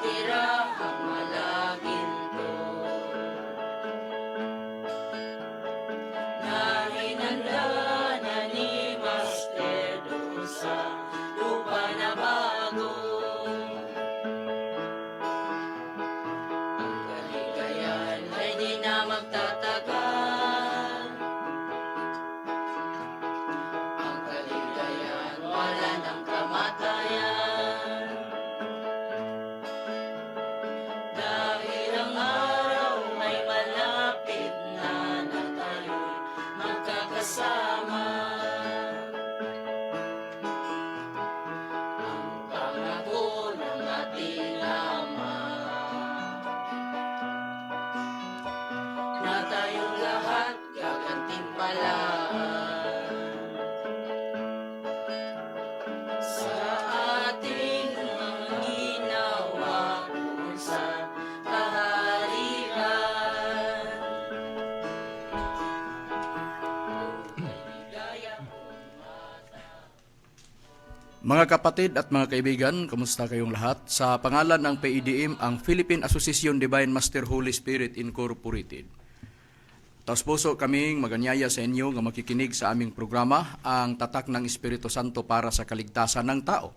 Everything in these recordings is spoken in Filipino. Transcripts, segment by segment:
tirahang malaginto na hinanda na ni Master doon sa lupa na bago. Ang kaligayahan ay di na magtatagal. Ang kaligayahan wala ng kamatayan. Dahil ang araw ay malapit na tayo'y magkakasama. Ang pangako ng ating Ama na tayong lahat gagantimpalaan sa ating mga ginawa kung sa kaharian. Ligaya Mga kapatid at mga kaibigan, kumusta kayong lahat? Sa pangalan ng PIDM, ang Philippine Association Divine Master Holy Spirit Incorporated. Taos puso kaming maganyaya sa inyo nga makikinig sa aming programa, ang Tatak ng Espiritu Santo para sa Kaligtasan ng Tao.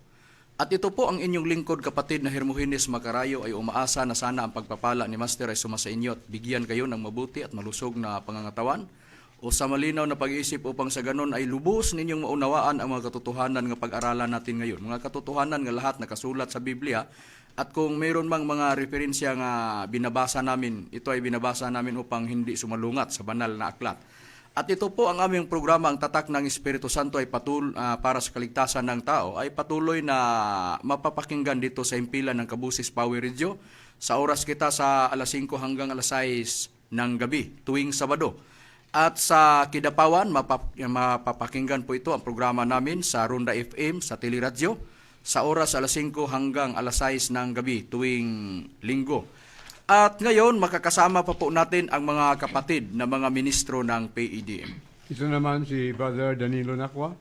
At ito po ang inyong lingkod kapatid na Hermogenes Macarayo ay umaasa na sana ang pagpapala ni Master ay sumasa inyo at bigyan kayo ng mabuti at malusog na pangangatawan o sa malinaw na pag-iisip upang sa ganon ay lubos ninyong maunawaan ang mga katotohanan nga pag-aralan natin ngayon. Mga katotohanan nga lahat nakasulat sa Biblia. At kung mayroon mang mga referensya nga binabasa namin, ito ay binabasa namin upang hindi sumalungat sa banal na aklat. At ito po ang aming programa, ang Tatak ng Espiritu Santo ay para sa kaligtasan ng tao, ay patuloy na mapapakinggan dito sa himpilan ng Kabusis Power Radio sa oras kita sa alas 5 hanggang alas 6 ng gabi, tuwing Sabado. At sa Kidapawan, mapapakinggan po ito ang programa namin sa Ronda FM, sa Teleradyo, sa oras alas 5 hanggang alas 6 ng gabi tuwing Linggo. At ngayon, makakasama pa po natin ang mga kapatid na mga ministro ng PIDM. Ito naman si Brother Danilo Nakwa.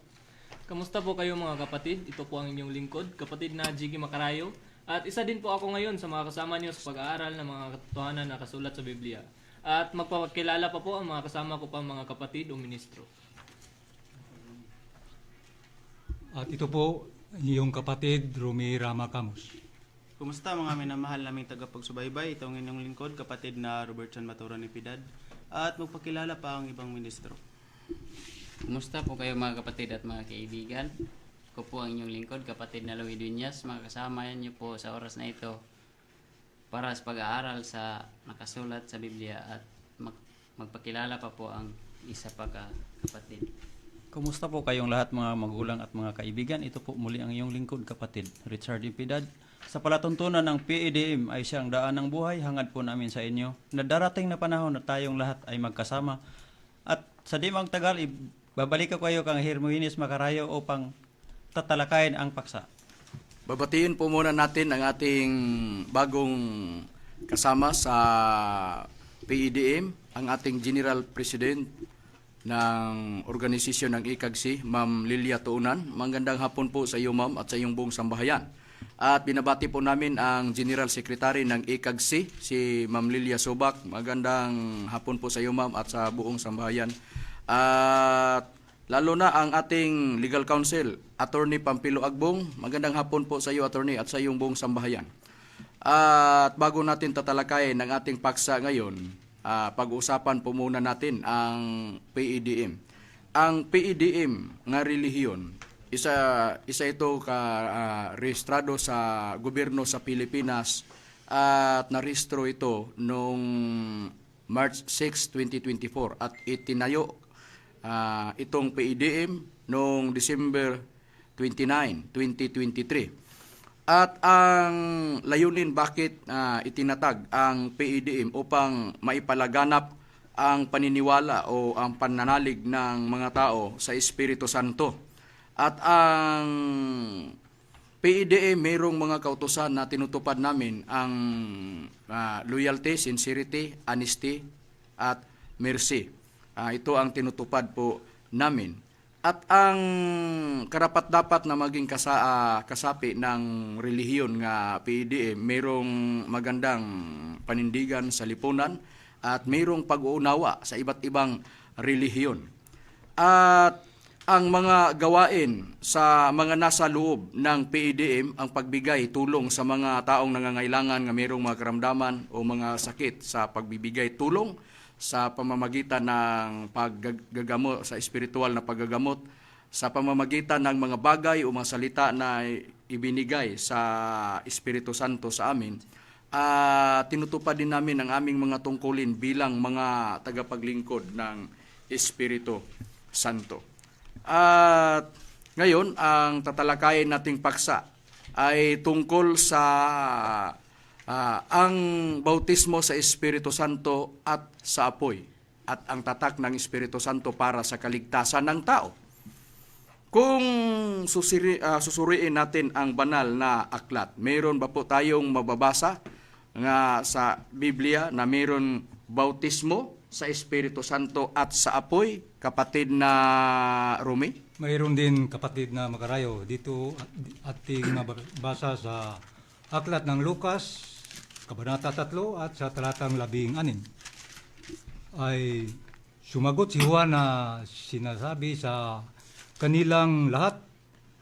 Kamusta po kayo mga kapatid? Ito po ang inyong lingkod, kapatid na Jiggy Macarayo. At isa din po ako ngayon sa mga kasama niyo sa pag-aaral ng mga katotohanan na kasulat sa Biblia. At magpapakilala pa po ang mga kasama ko pa mga kapatid o ministro. At ito po, yung kapatid, Rumi Rama Camus. Kumusta mga minamahal naming tagapagsubaybay, itong inyong lingkod, kapatid na Robert Chan Maturan ni Piedad, at magpakilala pa ang ibang ministro. Kumusta po kayo mga kapatid at mga kaibigan? Ako po ang inyong lingkod, kapatid na Louie Dunyas. Makakasama niyo po sa oras na ito para sa pag-aaral sa nakasulat sa Biblia at magpakilala pa po ang isa pa kapatid. Kumusta po kayong lahat mga magulang at mga kaibigan? Ito po muli ang iyong lingkod kapatid, Richard Piedad. Sa palatuntunan ng PIDM ay siyang daan ng buhay, hangad po namin sa inyo na darating na panahon na tayong lahat ay magkasama. At sa di magtagal, babalik ko kayo kang Hermogenes Macarayo upang tatalakayin ang paksa. Babatiin po muna natin ang ating bagong kasama sa PIDM, ang ating General President ng organisasyon ng ICAGC, Ma'am Lilia Tuunan. Magandang hapon po sa iyo, Ma'am, at sa iyong buong sambahayan. At binabati po namin ang General Secretary ng ICAGC, si Ma'am Lilia Subak. Magandang hapon po sa iyo, Ma'am, at sa buong sambahayan. At lalo na ang ating Legal Counsel, Attorney Pampilo Agbong. Magandang hapon po sa iyo, Attorney, at sa iyong buong sambahayan. At bago natin tatalakayin ang ating paksa ngayon, pag-uusapan po muna natin ang PIDM. Ang PIDM nga relihiyon, isa ito rehistrado sa gobyerno sa Pilipinas at narehistro ito noong March 6, 2024 at itinayo itong PIDM noong December 29, 2023. At ang layunin bakit itinatag ang PIDM upang maipalaganap ang paniniwala o ang pananalig ng mga tao sa Espiritu Santo. At ang PIDM mayroong mga kautusan na tinutupad namin ang loyalty, sincerity, honesty at mercy. Ito ang tinutupad po namin. At ang karapat-dapat na maging kasapi ng relihiyon nga PDM, mayroong magandang panindigan sa lipunan at mayroong pag-uunawa sa iba't ibang relihiyon. At ang mga gawain sa mga nasa loob ng PDM, ang pagbigay tulong sa mga taong nangangailangan nga mayroong mga karamdaman o mga sakit, sa pagbibigay tulong sa pamamagitan ng paggagamot, sa espiritual na paggagamot, sa pamamagitan ng mga bagay o mga salita na ibinigay sa Espiritu Santo sa amin. Tinutupad din namin ang aming mga tungkulin bilang mga tagapaglingkod ng Espiritu Santo. At ngayon, ang tatalakayin nating paksa ay tungkol sa ang bautismo sa Espiritu Santo at sa apoy, at ang tatak ng Espiritu Santo para sa kaligtasan ng tao. Kung susuriin natin ang banal na aklat, mayroon ba po tayong mababasa nga sa Biblia na mayroon bautismo sa Espiritu Santo at sa apoy, kapatid na Rumi? Mayroon din kapatid na Makarayo. Dito ating mabasa sa aklat ng Lucas, Kabanata 3 at sa talatang 16. Ay sumagot si Juan na sinasabi sa kanilang lahat,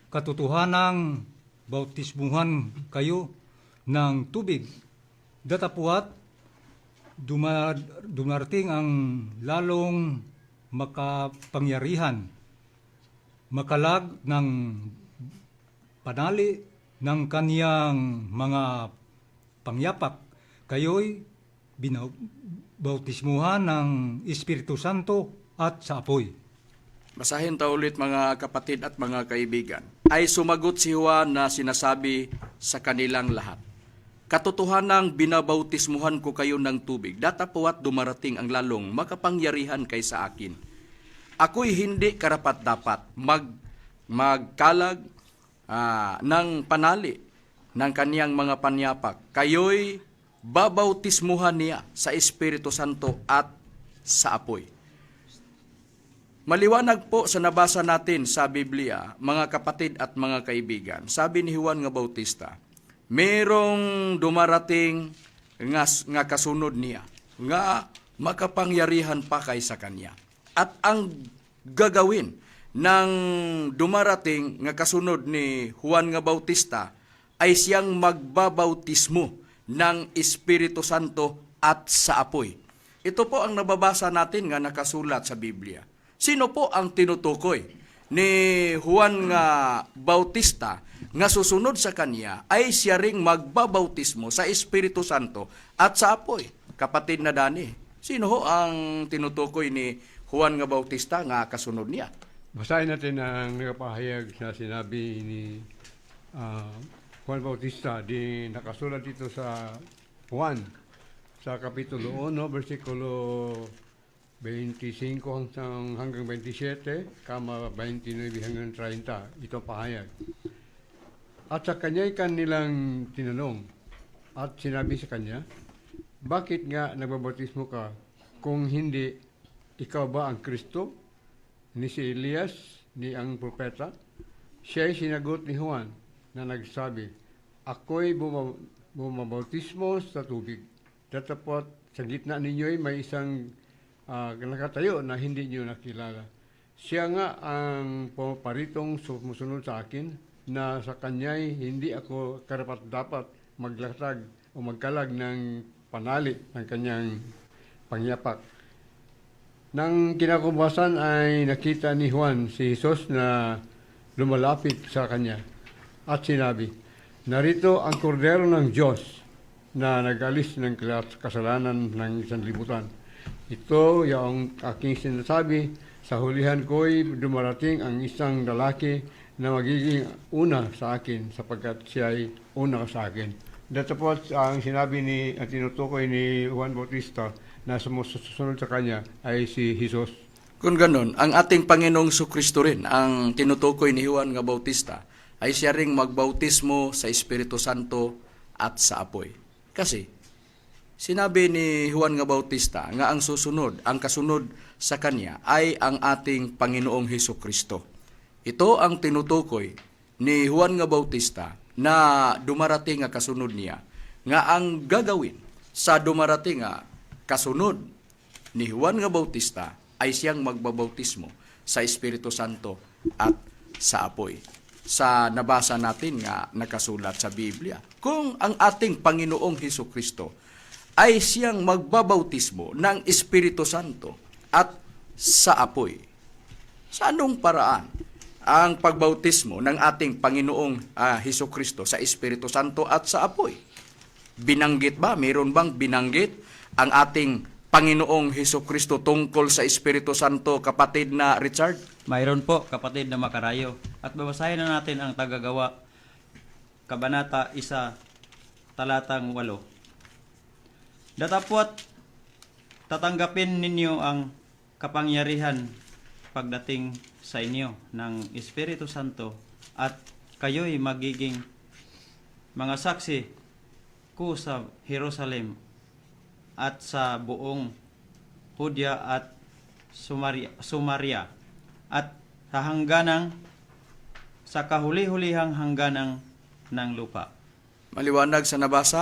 katotohanang bautismuhan kayo ng tubig. Datapuat, dumarating ang lalong makapangyarihan, makalag ng panali ng kaniyang mga pangyapak. Kayo'y bautismuhan ng Espiritu Santo at sa apoy. Basahin ta ulit mga kapatid at mga kaibigan. Ay sumagot si Juan na sinasabi sa kanilang lahat, katotohanang binabautismuhan ko kayo ng tubig, datapuat dumarating ang lalong makapangyarihan kaysa akin. Ako'y hindi karapat-dapat magkalag ng panali ng kaniyang mga panyapak. Kayo'y babautismuhan niya sa Espiritu Santo at sa apoy. Maliwanag po sa nabasa natin sa Biblia, mga kapatid at mga kaibigan. Sabi ni Juan nga Bautista, merong dumarating nga kasunod niya, nga makapangyarihan pa kaysa kanya. At ang gagawin ng dumarating nga kasunod ni Juan nga Bautista ay siyang magbabautismo ng Espiritu Santo at sa apoy. Ito po ang nababasa natin nga nakasulat sa Biblia. Sino po ang tinutukoy ni Juan nga Bautista nga susunod sa kanya ay siya ring magbabautismo sa Espiritu Santo at sa apoy? Kapatid na Dani, sino ho ang tinutukoy ni Juan nga Bautista nga kasunod niya? Basahin natin ang nakapahayag na sinabi ni Juan Bautista, di nakasulat dito sa Juan, sa Kapitulo 1, versikulo 25 hanggang 27, 29 hanggang 30. Ito pahayag. At sa kanya'y kanilang tinanong, at sinabi sa kanya, bakit nga nagbabautismo ka kung hindi ikaw ba ang Kristo, ni si Elias, ni ang propeta? Siya'y sinagot ni Juan na nagsabi, ako'y bumabautismo sa tubig. Datapot sa gitna ninyo'y may isang nakatayo na hindi niyo nakilala. Siya nga ang pumaparitong sumusunod sa akin, na sa kanya'y hindi ako karapat-dapat maglatag o magkalag ng panali ng kanyang pangyapak. Nang kinakubasan ay nakita ni Juan si Jesus na lumalapit sa kanya at sinabi, narito ang kordero ng Diyos na nag-alis ng kasalanan ng sanlibutan. Ito yung aking sinasabi, sa hulihan ko'y dumarating ang isang lalaki na magiging una sa akin sapagkat siya ay una sa akin. Datapot ang sinabi ni at tinutukoy ni Juan Bautista na sumusunod sa kanya ay si Jesus. Kung ganon, ang ating Panginoong Jesucristo rin, ang tinutukoy ni Juan nga Bautista, ay siya ring magbautismo sa Espiritu Santo at sa apoy. Kasi, sinabi ni Juan nga Bautista nga ang kasunod sa kanya ay ang ating Panginoong Jesucristo. Ito ang tinutukoy ni Juan nga Bautista na dumarating nga kasunod niya, nga ang gagawin sa dumarating nga kasunod ni Juan nga Bautista ay siyang magbabautismo sa Espiritu Santo at sa apoy. Sa nabasa natin nga nakasulat sa Biblia, kung ang ating Panginoong Hesukristo ay siyang magbabautismo ng Espiritu Santo at sa apoy. Sa anong paraan ang pagbautismo ng ating Panginoong Hesukristo sa Espiritu Santo at sa apoy? Binanggit ba? Mayroon bang binanggit ang ating Panginoong Hesukristo tungkol sa Espiritu Santo, kapatid na Richard? Mayroon po, kapatid na Makarayo. At babasahin na natin ang tagagawa, Kabanata 1, talatang 8. Datapwat, tatanggapin ninyo ang kapangyarihan pagdating sa inyo ng Espiritu Santo at kayo'y magiging mga saksi ko sa Jerusalem at sa buong Judea at Samaria at sa hangganang sa kahuli-hulihang hangganang ng lupa. Maliwanag sa nabasa,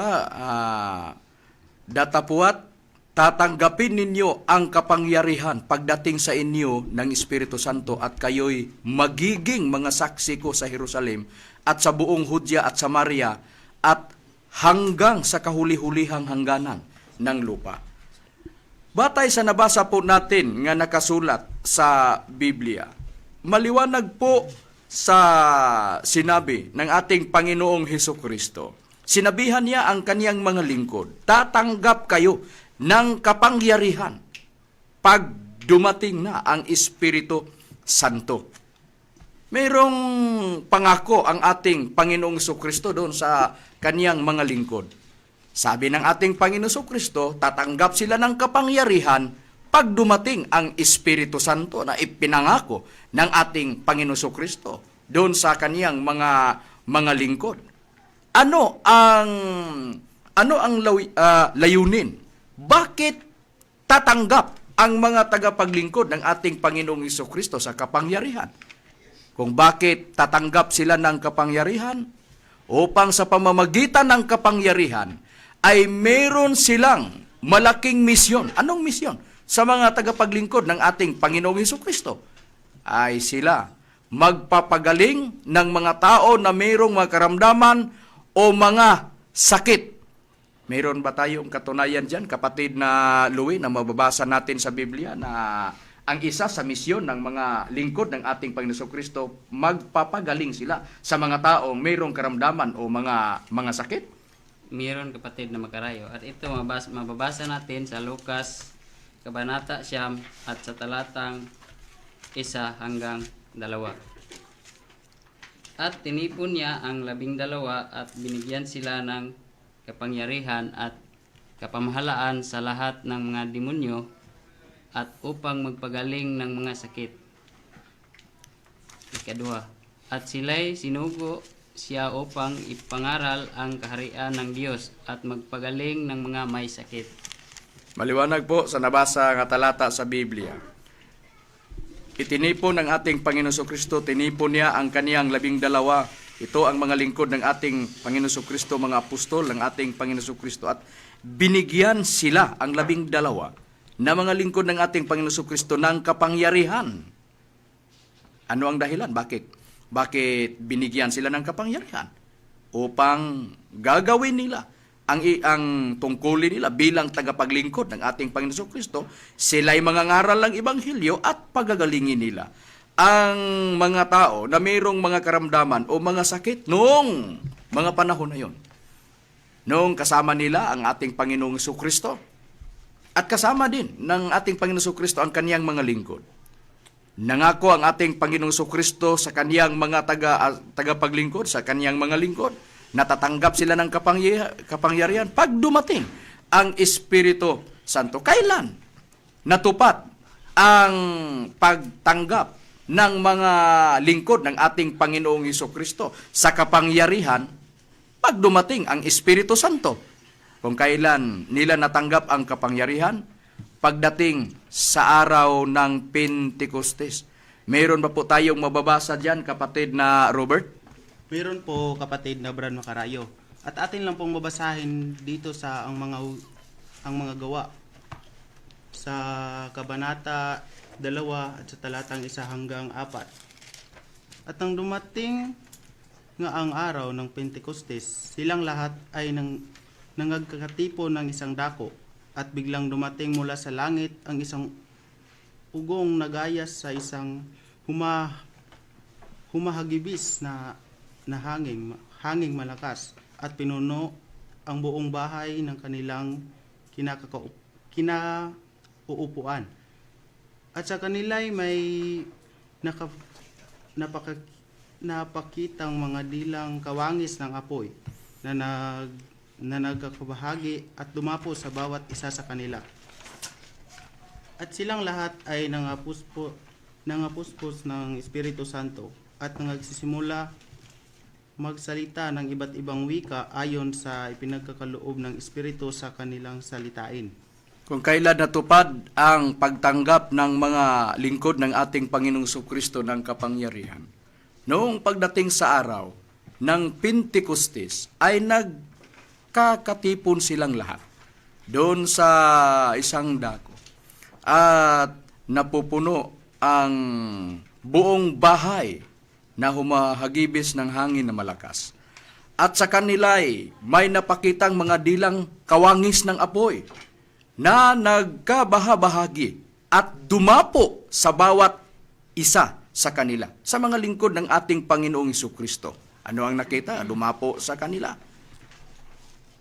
datapuat, tatanggapin ninyo ang kapangyarihan pagdating sa inyo ng Espiritu Santo at kayo'y magiging mga saksi ko sa Jerusalem at sa buong Judea at Samaria at hanggang sa kahuli-hulihang hangganan ng lupa. Batay sa nabasa po natin nga nakasulat sa Biblia, maliwanag po sa sinabi ng ating Panginoong Hesukristo. Sinabihan niya ang kaniyang mga lingkod, tatanggap kayo ng kapangyarihan pag dumating na ang Espiritu Santo. Mayroong pangako ang ating Panginoong Hesukristo doon sa kaniyang mga lingkod. Sabi ng ating Panginoong Hesukristo, tatanggap sila ng kapangyarihan pag dumating ang Espiritu Santo na ipinangako ng ating Panginoong Hesukristo doon sa kaniyang mga lingkod. Ano ang layunin? Bakit tatanggap ang mga tagapaglingkod ng ating Panginoong Hesukristo sa kapangyarihan? Kung bakit tatanggap sila ng kapangyarihan? Upang sa pamamagitan ng kapangyarihan ay meron silang malaking misyon. Anong misyon? Sa mga tagapaglingkod ng ating Panginoong Hesukristo ay sila magpapagaling ng mga tao na mayroong mga karamdaman o mga sakit. Mayroon ba tayong katunayan dyan, kapatid na Louie, na mababasa natin sa Biblia na ang isa sa misyon ng mga lingkod ng ating Panginoong Hesukristo, magpapagaling sila sa mga taong mayroong karamdaman o mga sakit? Mayroon, kapatid na Makarayo. At ito mababasa natin sa Lucas Kabanata 9 at sa talatang 1 hanggang 2. At tinipon niya ang 12 at binigyan sila ng kapangyarihan at kapamahalaan sa lahat ng mga demonyo at upang magpagaling ng mga sakit. Ikadua, at sila'y sinugo siya upang ipangaral ang kaharian ng Diyos at magpagaling ng mga may sakit. Maliwanag po sa nabasa nga talata sa Biblia. Itinipon ng ating Panginoon Hesukristo, tinipon niya ang kaniyang 12. Ito ang mga lingkod ng ating Panginoon Hesukristo, mga apostol ng ating Panginoon Hesukristo, at binigyan sila ang 12 na mga lingkod ng ating Panginoon Hesukristo ng kapangyarihan. Ano ang dahilan? Bakit binigyan sila ng kapangyarihan? Upang gagawin nila ang tungkulin nila bilang tagapaglingkod ng ating Panginoon Hesukristo. Sila'y mangangaral ng Ebanghelyo at pagagalingin nila ang mga tao na mayroong mga karamdaman o mga sakit noong mga panahon na yon. Noong kasama nila ang ating Panginoong Hesukristo at kasama din ng ating Panginoong Hesukristo ang kaniyang mga lingkod. Nangako ang ating Panginoong Hesukristo sa kaniyang mga tagapaglingkod, sa kaniyang mga lingkod, natatanggap sila ng kapangyarihan pag dumating ang Espiritu Santo. Kailan natupad ang pagtanggap ng mga lingkod ng ating Panginoong Hesukristo sa kapangyarihan? Pag dumating ang Espiritu Santo. Kung kailan nila natanggap ang kapangyarihan? Pagdating sa araw ng Pentecostes. Mayroon ba po tayong mababasa dyan, kapatid na Robert? Meron po kapatid na Brad Macarayo. At atin lang pong babasahin dito sa ang mga gawa sa kabanata 2 at sa talatang 1 hanggang 4. At nang dumating nga ang araw ng Pentecostes, silang lahat ay nangagkakatipo ng isang dako, at biglang dumating mula sa langit ang isang ugong nagayas sa isang humahagibis na hanging malakas, at pinuno ang buong bahay ng kanilang kinauupuan. At sa kanila'y may napakitang mga dilang kawangis ng apoy na nagkakabahagi at dumapo sa bawat isa sa kanila. At silang lahat ay nangapuspos ng Espiritu Santo at nagsisimula magsalita ng iba't ibang wika ayon sa ipinagkakaloob ng Espiritu sa kanilang salitain. Kung kailan natupad ang pagtanggap ng mga lingkod ng ating Panginoong Jesucristo ng kapangyarihan, noong pagdating sa araw ng Pentecostes ay nagkakatipon silang lahat doon sa isang dako at napupuno ang buong bahay na humahagibis ng hangin na malakas. At sa kanila'y may napakitang mga dilang kawangis ng apoy na nagkabahabahagi at dumapo sa bawat isa sa kanila, sa mga lingkod ng ating Panginoong Jesucristo. Ano ang nakita? Dumapo sa kanila.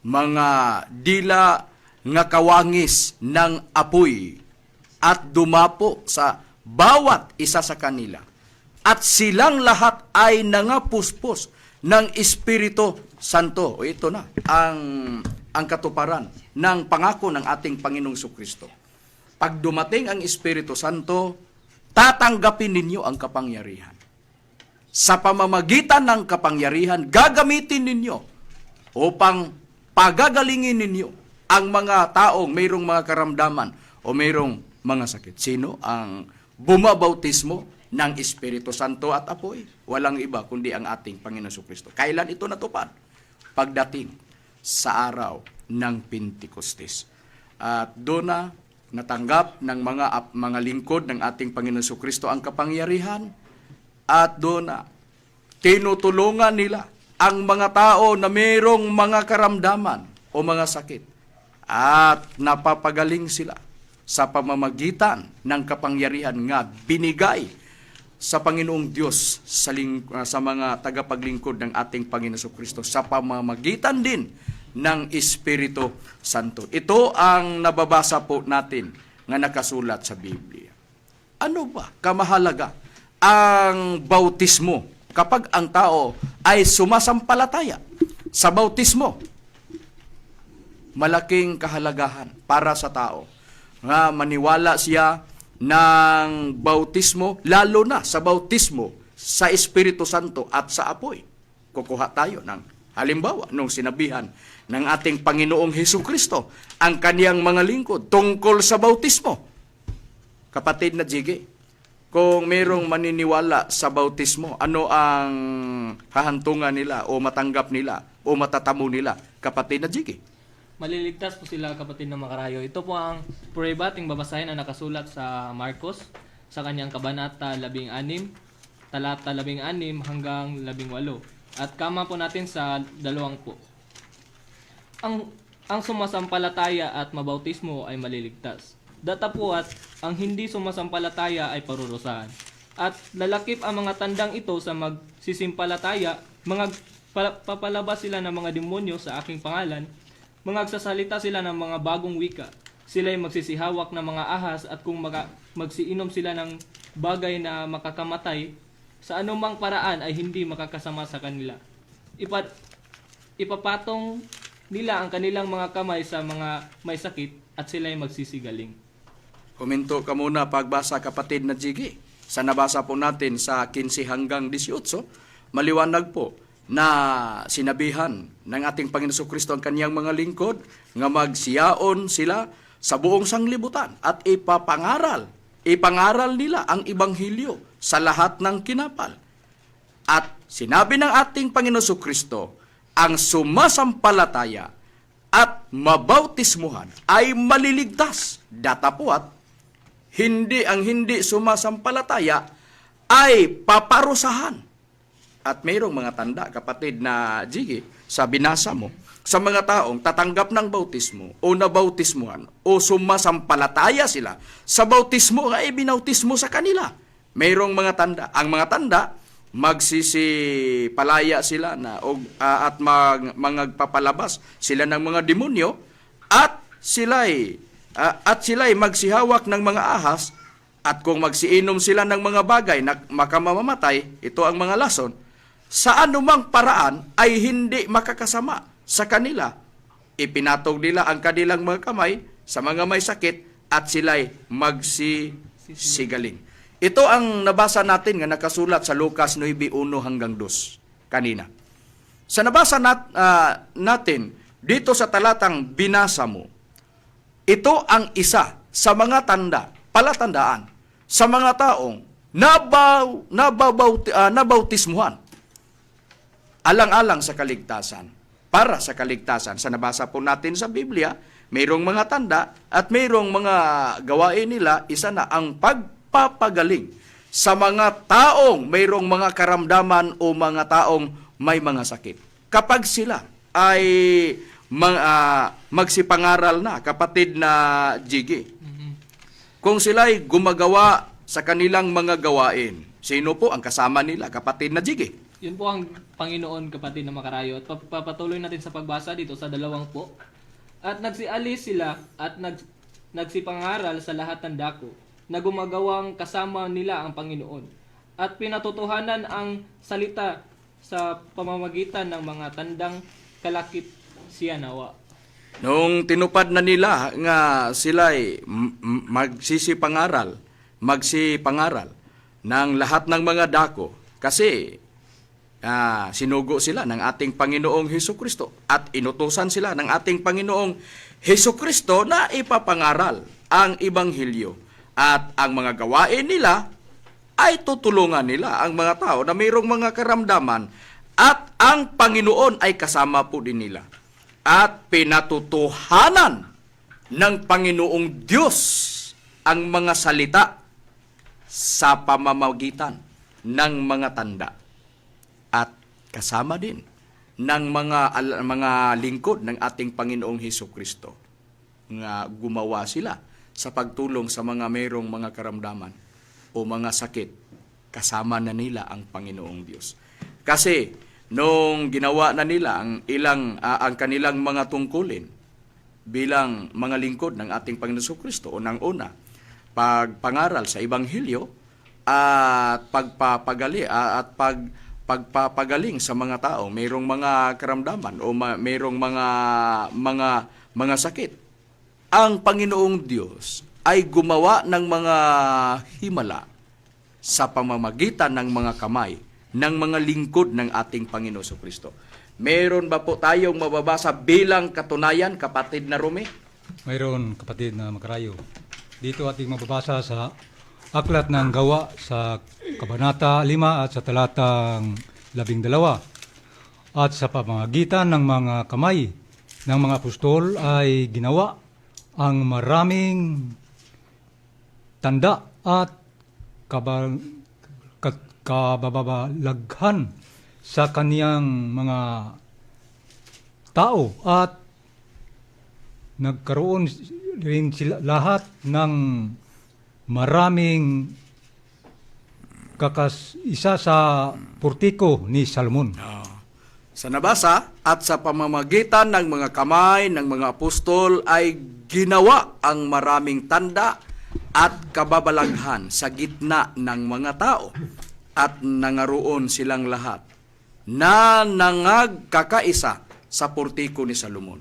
Mga dila nga kawangis ng apoy at dumapo sa bawat isa sa kanila. At silang lahat ay nangapuspos ng Espiritu Santo. O ito na ang katuparan ng pangako ng ating Panginoong Jesucristo. Pag dumating ang Espiritu Santo, tatanggapin ninyo ang kapangyarihan. Sa pamamagitan ng kapangyarihan, gagamitin ninyo upang pagagalingin ninyo ang mga taong mayroong mga karamdaman o mayroong mga sakit. Sino ang bumabautismo ng Espiritu Santo at apoy? Walang iba kundi ang ating Panginoon Jesucristo. Kailan ito natupad? Pagdating sa araw ng Pentecostes. At doon na natanggap ng mga lingkod ng ating Panginoon Jesucristo ang kapangyarihan, at doon na tinutulungan nila ang mga tao na mayroong mga karamdaman o mga sakit, at napapagaling sila sa pamamagitan ng kapangyarihan nga binigay sa Panginoong Diyos sa mga tagapaglingkod ng ating Panginoon Jesucristo sa pamamagitan din ng Espiritu Santo. Ito ang nababasa po natin nga nakasulat sa Biblia. Ano ba kamahalaga ang bautismo kapag ang tao ay sumasampalataya sa bautismo? Malaking kahalagahan para sa tao nga maniwala siya ng bautismo, lalo na sa bautismo sa Espiritu Santo at sa apoy. Kukuha tayo ng halimbawa nung sinabihan ng ating Panginoong Hesukristo ang kaniyang mga lingkod tungkol sa bautismo. Kapatid na Jiggy, kung mayroong maniniwala sa bautismo, ano ang hahantungan nila o matanggap nila o matatamo nila, kapatid na Jiggy? Maliligtas po sila, kapatid na Macarayo. Ito po ang prueba ating babasahin na nakasulat sa Marcos sa kanyang kabanata 16, talata 16 hanggang 18. At kama po natin sa 2 po. Ang sumasampalataya at mabautismo ay maliligtas. Datapwat, ang hindi sumasampalataya ay parurusahan. At lalakip ang mga tandang ito sa magsisimpalataya, papalabas sila ng mga demonyo sa aking pangalan, magsasalita sila ng mga bagong wika. Sila ay magsisihawak ng mga ahas, at kung magsiinom sila ng bagay na makakamatay, sa anumang paraan ay hindi makakasama sa kanila. Ipapatong nila ang kanilang mga kamay sa mga may sakit, at sila ay magsisigaling. Komento ka muna pagbasa, kapatid na Jiggy. Sa nabasa po natin sa 15 hanggang 18, maliwanag po na sinabihan ng ating Panginoon Jesucristo ang kaniyang mga lingkod nga magsiyaon sila sa buong sanglibutan at ipapangaral ipangaral nila ang Ibanghilyo sa lahat ng kinapal. At sinabi ng ating Panginoon Kristo, ang sumasampalataya at mabautismuhan ay maliligtas. Datapwat, hindi sumasampalataya ay paparusahan. At mayroong mga tanda, kapatid na Jiggy, sa binasa mo, sa mga taong tatanggap ng bautismo o nabautismuhan o sumasampalataya sila sa bautismo ay binautismo sa kanila. Mayroong mga tanda. Ang mga tanda, magsisipalaya sila at magpapalabas sila ng mga demonyo at sila'y magsihawak ng mga ahas at kung magsiinom sila ng mga bagay na makamamamatay, ito ang mga lason, sa anumang paraan ay hindi makakasama sa kanila. Ipinatog nila ang kanilang mga kamay sa mga may sakit at sila'y magsisigaling. Ito ang nabasa natin nga nakasulat sa Lucas 9:1 hanggang 2 kanina. Sa nabasa natin dito sa talatang binasa mo, ito ang isa sa mga palatandaan sa mga taong nabautismuhan alang-alang sa kaligtasan, para sa kaligtasan. Sa nabasa po natin sa Biblia, mayroong mga tanda at mayroong mga gawain nila, isa na ang pagpapagaling sa mga taong mayroong mga karamdaman o mga taong may mga sakit. Kapag sila ay magsipangaral na, kapatid na Jiggy, kung sila ay gumagawa sa kanilang mga gawain, sino po ang kasama nila, kapatid na Jiggy? Yun po ang Panginoon, kapatid na Makarayo. At papatuloy natin sa pagbasa dito sa 2 po. At nagsialis sila at nagsipangaral sa lahat ng dako na gumagawang kasama nila ang Panginoon. At pinatutuhanan ang salita sa pamamagitan ng mga tandang kalakip siya nawa. Nung tinupad na nila nga sila'y magsipangaral ng lahat ng mga dako, kasi sinugo sila ng ating Panginoong Hesukristo at inutusan sila ng ating Panginoong Hesukristo na ipapangaral ang Ibanghilyo. At ang mga gawain nila ay tutulungan nila ang mga tao na mayroong mga karamdaman at ang Panginoon ay kasama po din nila. At pinatutuhanan ng Panginoong Diyos ang mga salita sa pamamagitan ng mga tanda. At kasama din ng mga lingkod ng ating Panginoong Hesukristo nga gumawa sila sa pagtulong sa mga mayroong mga karamdaman o mga sakit. Kasama na nila ang Panginoong Diyos. Kasi nung ginawa na nila ang kanilang mga tungkulin bilang mga lingkod ng ating Panginoong Hesukristo, unang-una, pagpangaral sa Ibanghilyo at pagpapagaling sa mga tao, mayroong mga karamdaman o mayroong mga sakit. Ang Panginoong Diyos ay gumawa ng mga himala sa pamamagitan ng mga kamay ng mga lingkod ng ating Panginoon Kristo. Meron ba po tayong mababasa bilang katunayan, kapatid na Rome? Mayroon, kapatid na Makarayo. Dito ating mababasa sa Aklat ng Gawa sa Kabanata 5 at sa talatang 12. At sa pamamagitan ng mga kamay ng mga apostol ay ginawa ang maraming tanda at kababalaghan sa kaniyang mga tao at nagkaroon rin sila lahat ng maraming isa sa portiko ni Salomon. Sa nabasa, at sa pamamagitan ng mga kamay ng mga apostol ay ginawa ang maraming tanda at kababalaghan sa gitna ng mga tao at nangaroon silang lahat na nangagkakaisa sa portiko ni Salomon.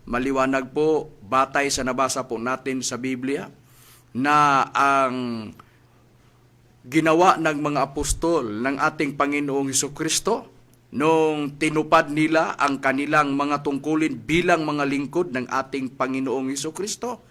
Maliwanag po, batay sa nabasa po natin sa Biblia, na ang ginawa ng mga apostol ng ating Panginoong Hesukristo nung tinupad nila ang kanilang mga tungkulin bilang mga lingkod ng ating Panginoong Hesukristo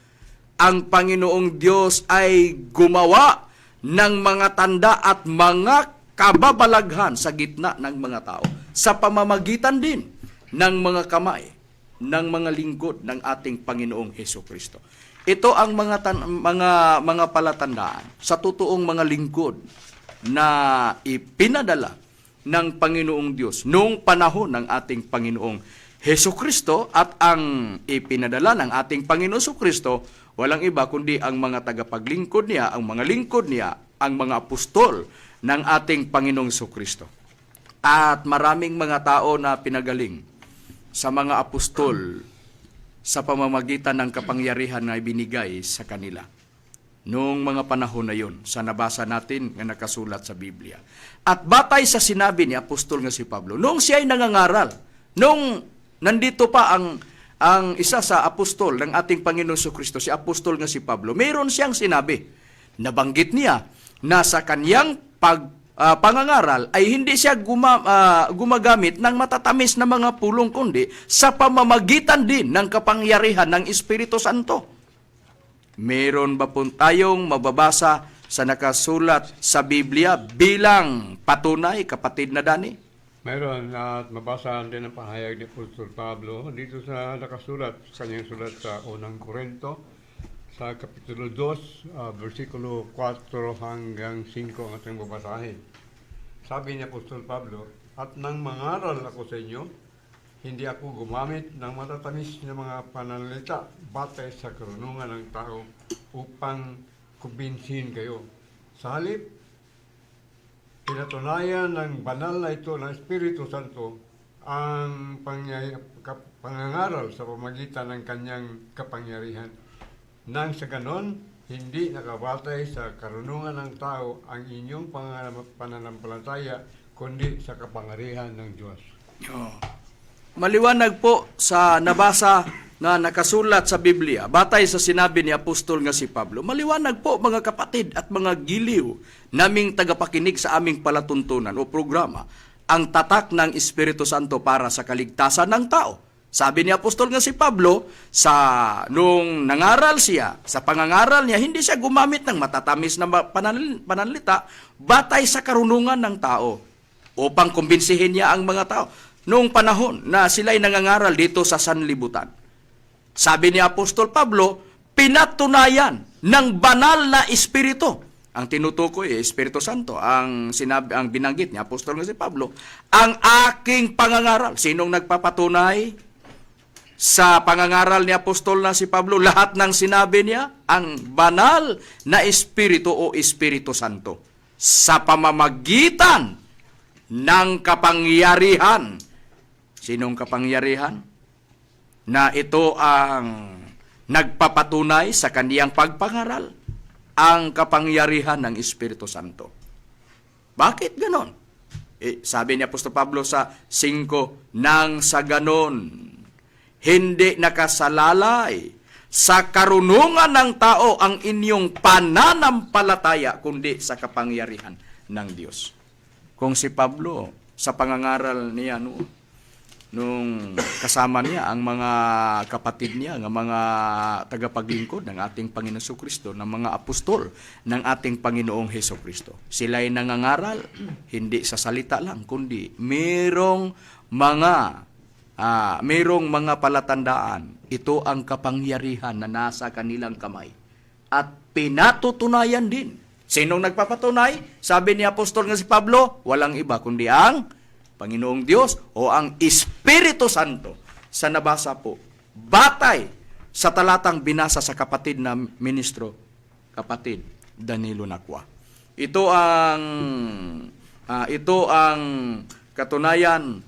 ang Panginoong Diyos ay gumawa ng mga tanda at mga kababalaghan sa gitna ng mga tao sa pamamagitan din ng mga kamay ng mga lingkod ng ating Panginoong Hesukristo. Ito ang mga palatandaan sa totoong mga lingkod na ipinadala ng Panginoong Diyos noong panahon ng ating Panginoong Hesukristo, at ang ipinadala ng ating Panginoong Hesukristo walang iba kundi ang mga tagapaglingkod niya, ang mga lingkod niya, ang mga apostol ng ating Panginoong Hesukristo. At maraming mga tao na pinagaling sa mga apostol sa pamamagitan ng kapangyarihan na ibinigay sa kanila noong mga panahon na yun, sa nabasa natin na nakasulat sa Biblia. At batay sa sinabi ni apostol nga si Pablo, noong siya ay nangangaral, noong nandito pa ang isa sa apostol ng ating Panginoon Jesucristo, si apostol nga si Pablo, mayroon siyang sinabi, nabanggit niya na sa kanyang pangangaral ay hindi siya gumagamit ng matatamis na mga pulong, kundi sa pamamagitan din ng kapangyarihan ng Espiritu Santo. Meron ba po tayong mababasa sa nakasulat sa Biblia bilang patunay, kapatid na Dani? Mayroon, at mabasaan din ang pahayag ni Apostol Pablo dito sa nakasulat sa kanyang sulat sa unang Korinto, sa Kapitulo 2, versikulo 4 hanggang 5 ang ating babasahin. Sabi ni Apostol Pablo, at nang mangaral ako sa inyo, hindi ako gumamit ng matatamis na mga pananalita batay sa karunungan ng tao upang kumbinsihin kayo. Sa halip, pinatunayan ng banal na ito ng Espiritu Santo ang pangangaral sa pamagitan ng kanyang kapangyarihan. Nang sa ganon, hindi nakabatay sa karunungan ng tao ang inyong pananampalataya, kundi sa kapangyarihan ng Diyos. Maliwanag po sa nabasa na nakasulat sa Biblia, batay sa sinabi ni apostol nga si Pablo, maliwanag po mga kapatid at mga giliw naming tagapakinig sa aming palatuntunan o programa, ang tatak ng Espiritu Santo para sa kaligtasan ng tao. Sabi ni apostol nga si Pablo, nung nangaral siya, sa pangangaral niya, hindi siya gumamit ng matatamis na pananalita batay sa karunungan ng tao upang kumbinsihin niya ang mga tao. Noong panahon na sila'y nangangaral dito sa sanlibutan, sabi ni Apostol Pablo, pinatunayan ng banal na Espiritu. Ang tinutukoy Espiritu Santo, ang binanggit ni Apostol nga si Pablo, ang aking pangangaral. Sinong nagpapatunay sa pangangaral ni Apostol na si Pablo? Lahat ng sinabi niya, ang banal na Espiritu o Espiritu Santo sa pamamagitan ng kapangyarihan. Sinong kapangyarihan? Na ito ang nagpapatunay sa kaniyang pagpangaral, ang kapangyarihan ng Espiritu Santo. Bakit ganon? Sabi ni Apostol Pablo sa 5, nang sa ganon, hindi nakasalalay sa karunungan ng tao ang inyong pananampalataya, kundi sa kapangyarihan ng Diyos. Kung si Pablo, sa pangangaral niya nung kasama niya ang mga kapatid niya, ang mga tagapaglingkod ng ating Panginoon Jesucristo, ng mga apostol ng ating Panginoong Hesukristo. Sila'y nangangaral, hindi sa salita lang, kundi merong mga palatandaan. Ito ang kapangyarihan na nasa kanilang kamay. At pinatutunayan din. Sinong nagpapatunay? Sabi ni Apostol nga si Pablo, walang iba kundi ang Panginoong Diyos o ang Espiritu Santo. Sa nabasa po, batay sa talatang binasa sa kapatid na ministro, kapatid Danilo Nacua. Ito ang katunayan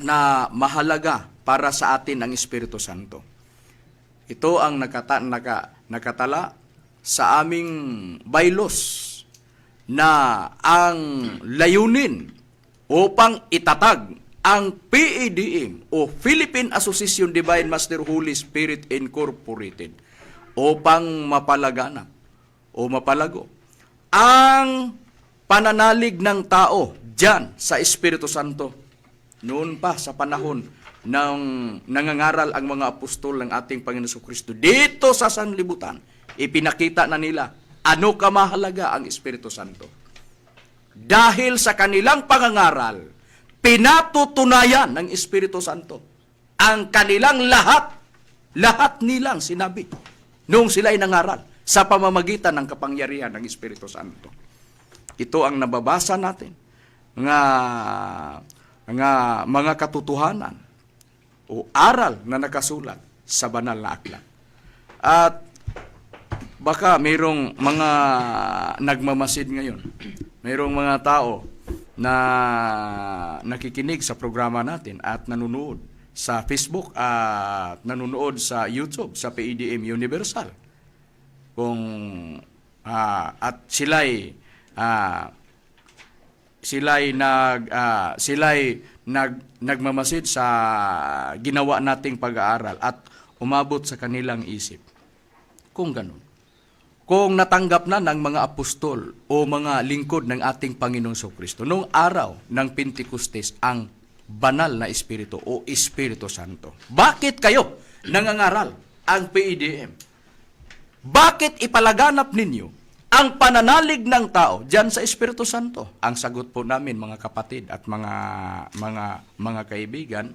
na mahalaga para sa atin ang Espiritu Santo. Ito ang nakatala sa aming bylaws na ang layunin upang itatag ang PADM o Philippine Association Divine Master Holy Spirit Incorporated upang mapalaganap o mapalago ang pananalig ng tao diyan sa Espiritu Santo. Noon pa sa panahon ng nangangaral ang mga apostol ng ating Panginoon Jesucristo dito sa sanlibutan, ipinakita na nila ano kamahalaga ang Espiritu Santo. Dahil sa kanilang pangangaral, pinatutunayan ng Espiritu Santo ang kanilang lahat nilang sinabi nung sila'y nangaral sa pamamagitan ng kapangyarihan ng Espiritu Santo. Ito ang nababasa natin nga mga katotohanan o aral na nakasulat sa banal na aklat. At baka mayroong mga nagmamasid ngayon. Mayroong mga tao na nakikinig sa programa natin at nanonood sa Facebook at nanonood sa YouTube sa PEDM Universal. Kung at sila'y nagmamasid sa ginawa nating pag-aaral at umabot sa kanilang isip. Kung ganun. Kung natanggap na ng mga apostol o mga lingkod ng ating Panginoong Jesucristo noong araw ng Pentecostes ang banal na Espiritu o Espiritu Santo. Bakit kayo nangangaral ang PEDM? Bakit ipalaganap ninyo ang pananalig ng tao diyan sa Espiritu Santo? Ang sagot po namin mga kapatid at mga kaibigan,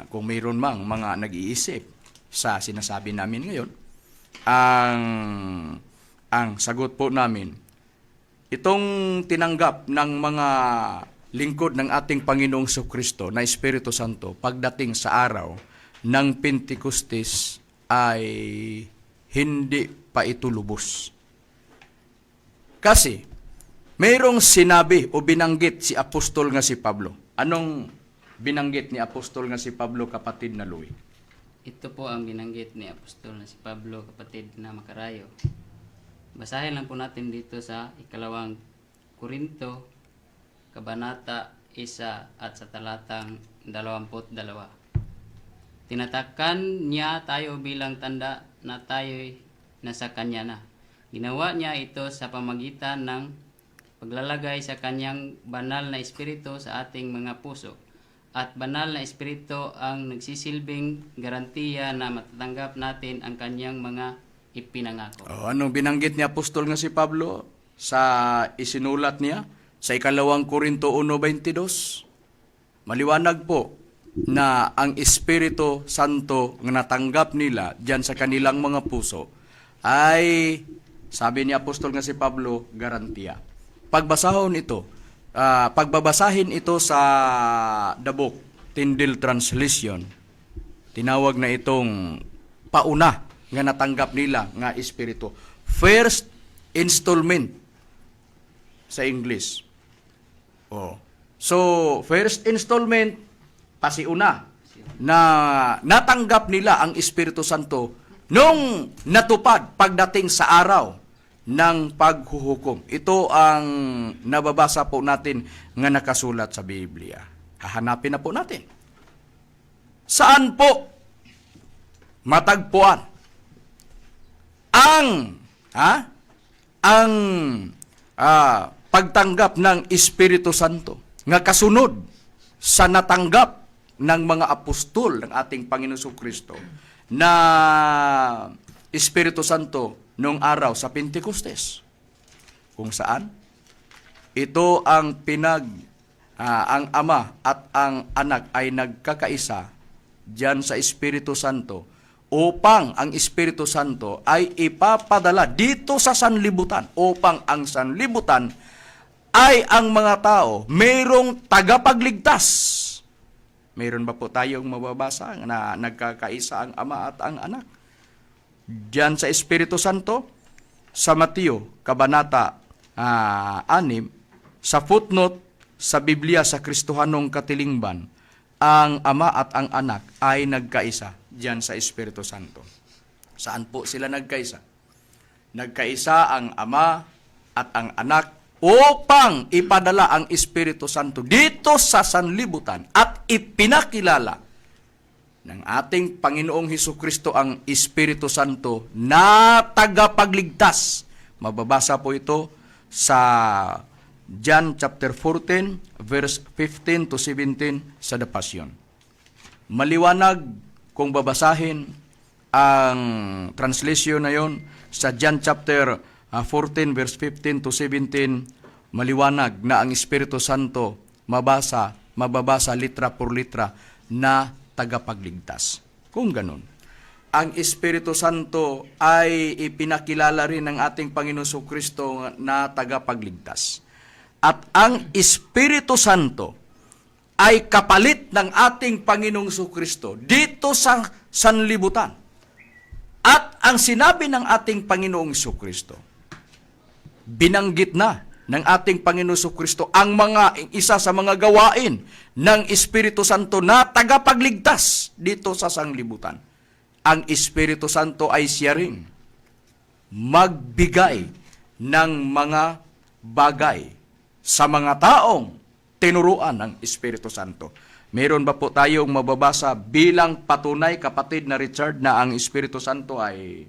kung mayroon mang mga nag-iisip sa sinasabi namin ngayon, ang sagot po namin, itong tinanggap ng mga lingkod ng ating Panginoong Jesucristo na Espiritu Santo pagdating sa araw ng Pentecostes ay hindi pa ito lubos. Kasi mayroong sinabi o binanggit si Apostol nga si Pablo. Anong binanggit ni Apostol nga si Pablo, kapatid na Louie? Ito po ang binanggit ni Apostol na si Pablo, kapatid na Makarayo. Basahin lang po natin dito sa 2 Korinto, Kabanata 1 at sa talatang 22. Tinatakan niya tayo bilang tanda na tayo'y nasa Kanya na. Ginawa niya ito sa pamagitan ng paglalagay sa Kanyang banal na Espiritu sa ating mga puso. At banal na Espiritu ang nagsisilbing garantiya na matatanggap natin ang Kanyang mga ipinangako. Anong binanggit ni Apostol nga si Pablo sa isinulat niya sa 2 Korinto 1:22? Maliwanag po na ang Espiritu Santo nga natanggap nila diyan sa kanilang mga puso ay, sabi ni Apostol nga si Pablo, garantiya. Pagbabasahin ito sa The Book, Tyndale Translation, tinawag na itong pauna nga natanggap nila nga Espiritu. First installment sa English. So, first installment, pasiuna, na natanggap nila ang Espiritu Santo nung natupad pagdating sa araw ng paghuhukom. Ito ang nababasa po natin nga nakasulat sa Biblia. Hahanapin na po natin. Saan po matagpuan ang pagtanggap ng Espiritu Santo nga kasunod sa natanggap ng mga apostol ng ating Panginoon Jesucristo na Espiritu Santo noong araw sa Pentecostes? Kung saan ito ang ang Ama at ang Anak ay nagkakaisa diyan sa Espiritu Santo upang ang Espiritu Santo ay ipapadala dito sa sanlibutan upang ang sanlibutan ay ang mga tao mayroong tagapagligtas. Mayroon ba po tayong mababasa na nagkakaisa ang Ama at ang Anak? Diyan sa Espiritu Santo, sa Mateo, Kabanata 6, sa footnote sa Biblia sa Kristohanong Katilingban, ang Ama at ang Anak ay nagkaisa diyan sa Espiritu Santo. Saan po sila nagkaisa? Nagkaisa ang Ama at ang Anak upang ipadala ang Espiritu Santo dito sa sanlibutan at ipinakilala ng ating Panginoong Hesukristo ang Espiritu Santo na tagapagligtas. Mababasa po ito sa John chapter 14, verse 15 to 17 sa The Passion. Maliwanag kung babasahin ang translation na yon sa John chapter 14 verse 15 to 17, maliwanag na ang Espiritu Santo mababasa litra por litra na tagapagligtas. Kung ganun, ang Espiritu Santo ay ipinakilala rin ng ating Panginoon Kristo na tagapagligtas. At ang Espiritu Santo ay kapalit ng ating Panginoong Kristo dito sa sanlibutan. At ang sinabi ng ating Panginoong Kristo, binanggit na ng ating Panginoon Kristo ang isa sa mga gawain ng Espiritu Santo na tagapagligtas dito sa sanglibutan. Ang Espiritu Santo ay siya ring magbigay ng mga bagay sa mga taong tinuruan ng Espiritu Santo. Meron ba po tayong mababasa bilang patunay, kapatid na Richard, na ang Espiritu Santo ay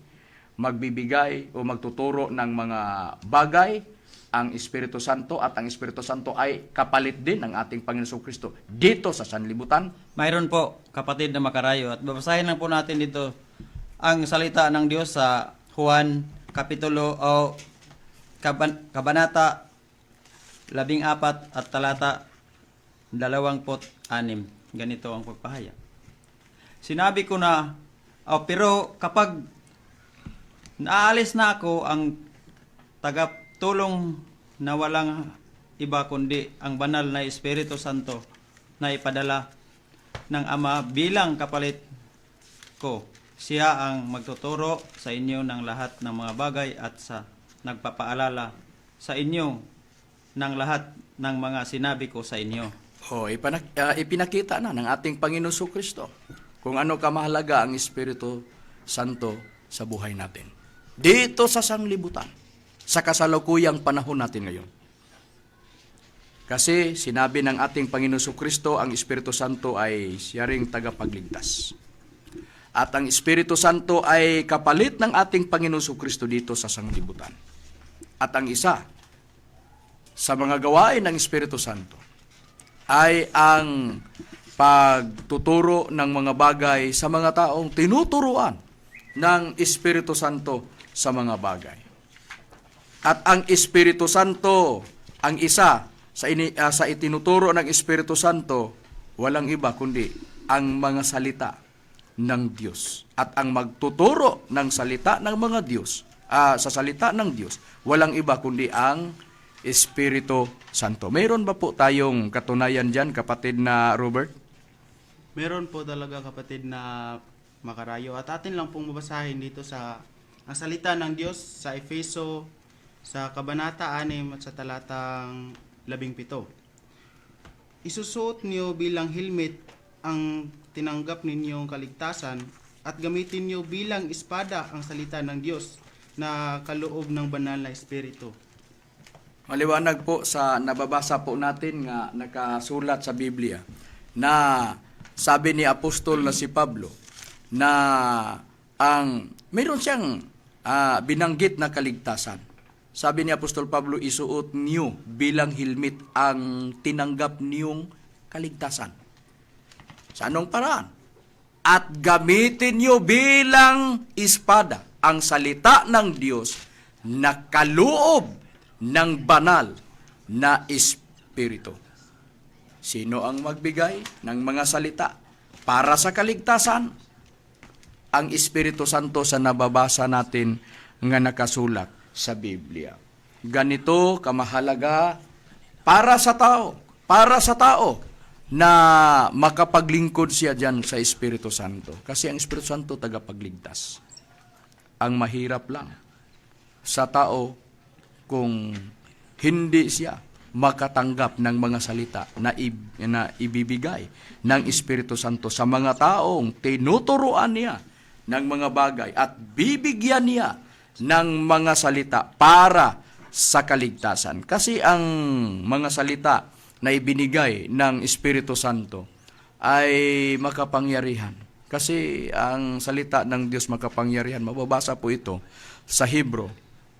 magbibigay o magtuturo ng mga bagay, ang Espiritu Santo, at ang Espiritu Santo ay kapalit din ng ating Panginoon Kristo dito sa sanlibutan? Mayroon po, kapatid na makarayo. At babasahin lang po natin dito ang salita ng Diyos sa Juan Kapitulo o Kabanata 14 at talata 26. Ganito ang pagpahayag. Sinabi ko na, pero kapag naalis na ako, ang tagaptulong na walang iba kundi ang banal na Espiritu Santo na ipadala ng Ama bilang kapalit ko. Siya ang magtuturo sa inyo ng lahat ng mga bagay at nagpapaalala sa inyo ng lahat ng mga sinabi ko sa inyo. Ipinakita na ng ating Panginoon Kristo kung ano kamahalaga ang Espiritu Santo sa buhay natin. Dito sa sanglibutan, sa kasalukuyang panahon natin ngayon. Kasi sinabi ng ating Panginoon Kristo, ang Espiritu Santo ay siya ring tagapagligtas. At ang Espiritu Santo ay kapalit ng ating Panginoon Kristo dito sa sanglibutan. At ang isa sa mga gawain ng Espiritu Santo ay ang pagtuturo ng mga bagay sa mga taong tinuturuan ng Espiritu Santo sa mga bagay. At ang Espiritu Santo, ang isa sa itinuturo ng Espiritu Santo, walang iba kundi ang mga salita ng Diyos. At ang magtuturo ng salita ng mga Diyos, sa salita ng Diyos, walang iba kundi ang Espiritu Santo. Mayroon ba po tayong katunayan dyan, kapatid na Robert? Meron po talaga, kapatid na makarayo. At atin lang pong mabasahin dito sa ang salita ng Diyos sa Efeso sa Kabanata 6 at sa talatang 17. Isusuot niyo bilang helmet ang tinanggap ninyong kaligtasan at gamitin niyo bilang espada ang salita ng Diyos na kaloob ng banal na Espiritu. Maliwanag po sa nababasa po natin nga nakasulat sa Biblia na sabi ni Apostol na si Pablo na mayroon siyang binanggit na kaligtasan. Sabi ni Apostol Pablo, isuot niyo bilang helmet ang tinanggap niyong kaligtasan. Sa anong paraan? At gamitin niyo bilang espada ang salita ng Diyos na kaloob ng banal na Espiritu. Sino ang magbigay ng mga salita para sa kaligtasan? Ang Espiritu Santo sa nababasa natin nga nakasulat sa Biblia. Ganito kamahalaga para sa tao na makapaglingkod siya dyan sa Espiritu Santo. Kasi ang Espiritu Santo tagapagligtas. Ang mahirap lang sa tao kung hindi siya makatanggap ng mga salita na ibibigay ng Espiritu Santo sa mga taong tinuturuan niya ng mga bagay at bibigyan niya ng mga salita para sa kaligtasan. Kasi ang mga salita na ibinigay ng Espiritu Santo ay makapangyarihan. Kasi ang salita ng Diyos makapangyarihan. Mababasa po ito sa Hebro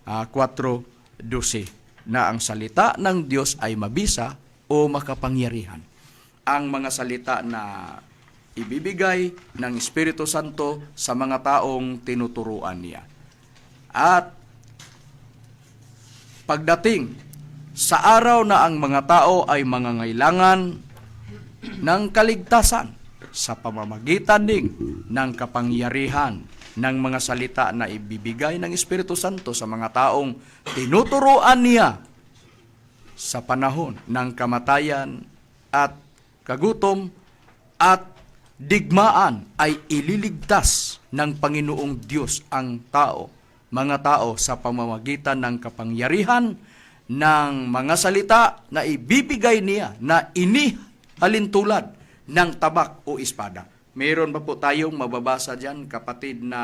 4:12 na ang salita ng Diyos ay mabisa o makapangyarihan. Ang mga salita na ibibigay ng Espiritu Santo sa mga taong tinuturuan niya. At pagdating sa araw na ang mga tao ay mangangailangan ng kaligtasan sa pamamagitan ding ng kapangyarihan ng mga salita na ibibigay ng Espiritu Santo sa mga taong tinuturuan niya sa panahon ng kamatayan at kagutom at digmaan, ay ililigtas ng Panginoong Diyos ang mga tao sa pamamagitan ng kapangyarihan ng mga salita na ibibigay niya na inihalintulad ng tabak o espada. Meron ba po tayong mababasa diyan, kapatid na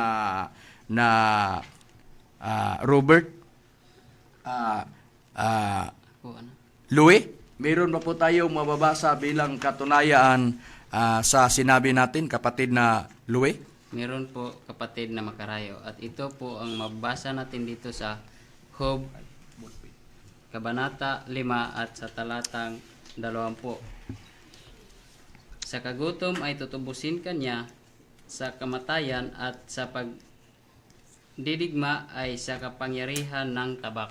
Robert? Po, ano? Louie? Meron ba po tayong mababasa bilang katunayan sa sinabi natin, kapatid na Louie? Meron po, kapatid na Makarayo. At ito po ang mabasa natin dito sa Job, Kabanata 5 at sa talatang 20. Sa kagutom ay tutubusin kanya, sa kamatayan at sa pagdidigma ay sa kapangyarihan ng tabak.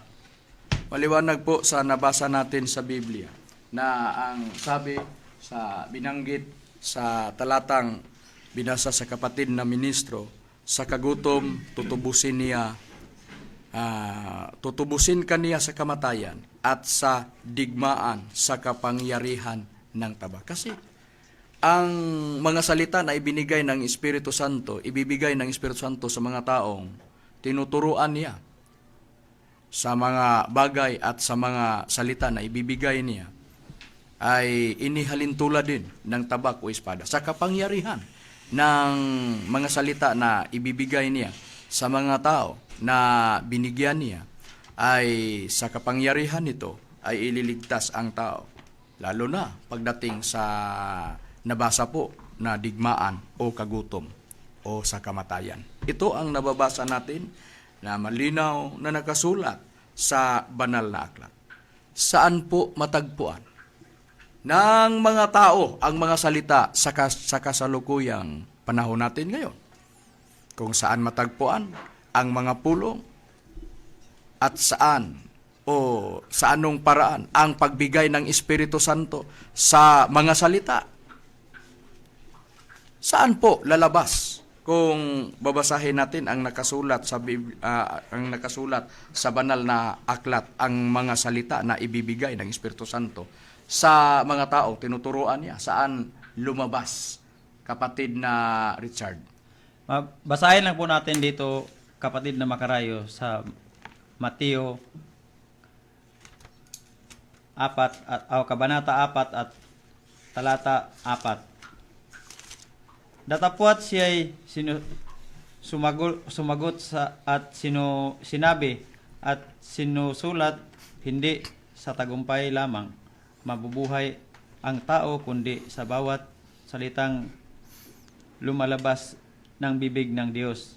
Maliwanag po sa nabasa natin sa Biblia na ang sabi sa binanggit sa talatang binasa sa kapatid na ministro, sa kagutom tutubusin kaniya sa kamatayan at sa digmaan sa kapangyarihan ng tabak. Kasi ang mga salita na ibinigay ng Espiritu Santo, ibibigay ng Espiritu Santo sa mga taong tinuturuan niya sa mga bagay at sa mga salita na ibibigay niya, ay inihalintulad din ng tabak o espada sa kapangyarihan ng mga salita na ibibigay niya sa mga tao na binigyan niya, ay sa kapangyarihan nito ay ililigtas ang tao, lalo na pagdating sa nabasa po na digmaan o kagutom o sa kamatayan. Ito ang nababasa natin na malinaw na nakasulat sa banal na aklat. Saan po matagpuan ng mga tao ang mga salita sa kasalukuyang panahon natin ngayon? Kung saan matagpuan ang mga pulong at saan o sa anong paraan ang pagbigay ng Espiritu Santo sa mga salita? Saan po lalabas kung babasahin natin ang nakasulat sa ang nakasulat sa banal na aklat, ang mga salita na ibibigay ng Espiritu Santo sa mga tao tinuturuan niya? Saan lumabas, kapatid na Richard? Basahin lang po natin dito, kapatid na Makarayo, sa Mateo 4 Kabanata 4 at talata 4. Datapwat siya'y sumagot at sinabi at sinusulat, hindi sa tagumpay lamang mabubuhay ang tao, kundi sa bawat salitang lumalabas ng bibig ng Diyos.